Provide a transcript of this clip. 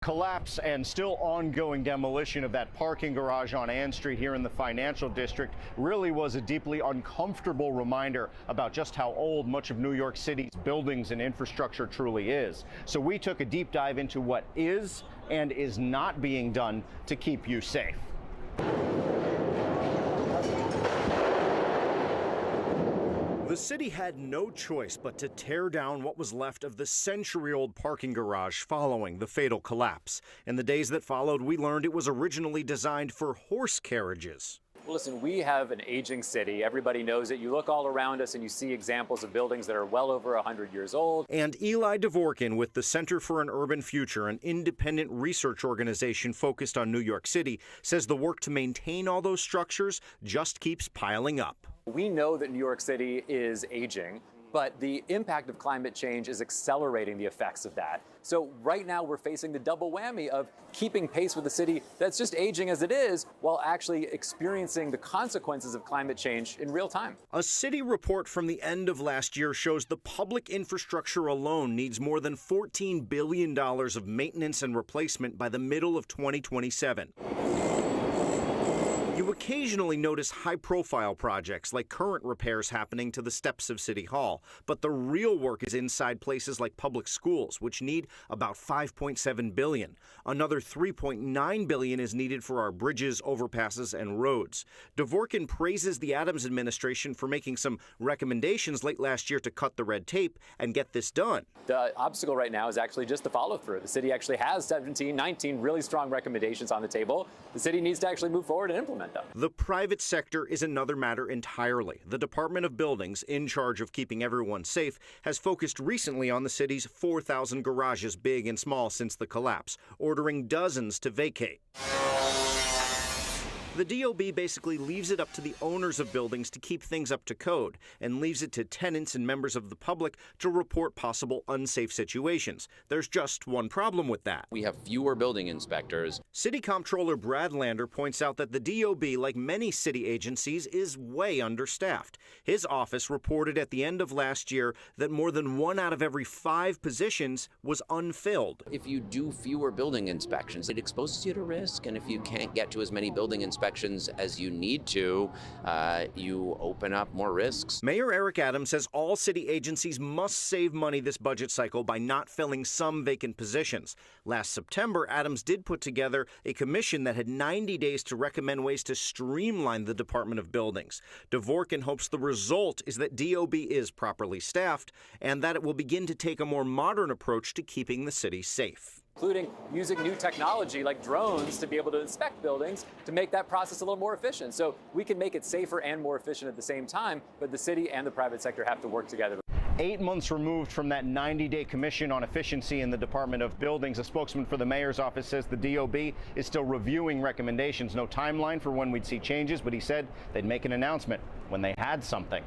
Collapse and still ongoing demolition of that parking garage on Ann Street here in the financial district really was a deeply uncomfortable reminder about just how old much of New York City's buildings and infrastructure truly is. So we took a deep dive into what is and is not being done to keep you safe. The city had no choice but to tear down what was left of the century-old parking garage following the fatal collapse. In the days that followed, we learned it was originally designed for horse carriages. Well, listen, we have an aging city. Everybody knows it. You look all around us and you see examples of buildings that are well over 100 years old. And Eli Dvorkin with the Center for an Urban Future, an independent research organization focused on New York City, says the work to maintain all those structures just keeps piling up. We know that New York City is aging, but the impact of climate change is accelerating the effects of that. So right now we're facing the double whammy of keeping pace with a city that's just aging as it is while actually experiencing the consequences of climate change in real time. A city report from the end of last year shows the public infrastructure alone needs more than $14 billion of maintenance and replacement by the middle of 2027. You occasionally notice high-profile projects like current repairs happening to the steps of City Hall, but the real work is inside places like public schools, which need about $5.7 billion. Another $3.9 billion is needed for our bridges, overpasses, and roads. Dvorkin praises the Adams administration for making some recommendations late last year to cut the red tape and get this done. The obstacle right now is actually just the follow-through. The city actually has 17, 19 really strong recommendations on the table. The city needs to actually move forward and implement them. The private sector is another matter entirely. The Department of Buildings, in charge of keeping everyone safe, has focused recently on the city's 4,000 garages, big and small, since the collapse, ordering dozens to vacate. The DOB basically leaves it up to the owners of buildings to keep things up to code and leaves it to tenants and members of the public to report possible unsafe situations. There's just one problem with that. We have fewer building inspectors. City Comptroller Brad Lander points out that the DOB, like many city agencies, is way understaffed. His office reported at the end of last year that more than 1 out of every 5 positions was unfilled. If you do fewer building inspections, it exposes you to risk, and if you can't get to as many building inspections as you need to, you open up more risks. Mayor Eric Adams says all city agencies must save money this budget cycle by not filling some vacant positions. Last September, Adams did put together a commission that had 90 days to recommend ways to streamline the Department of Buildings. Dvorkin hopes the result is that DOB is properly staffed and that it will begin to take a more modern approach to keeping the city safe, including using new technology like drones to be able to inspect buildings to make that process a little more efficient. So we can make it safer and more efficient at the same time, but the city and the private sector have to work together. 8 months removed from that 90-day commission on efficiency in the Department of Buildings, a spokesman for the mayor's office says the DOB is still reviewing recommendations. No timeline for when we'd see changes, but he said they'd make an announcement when they had something.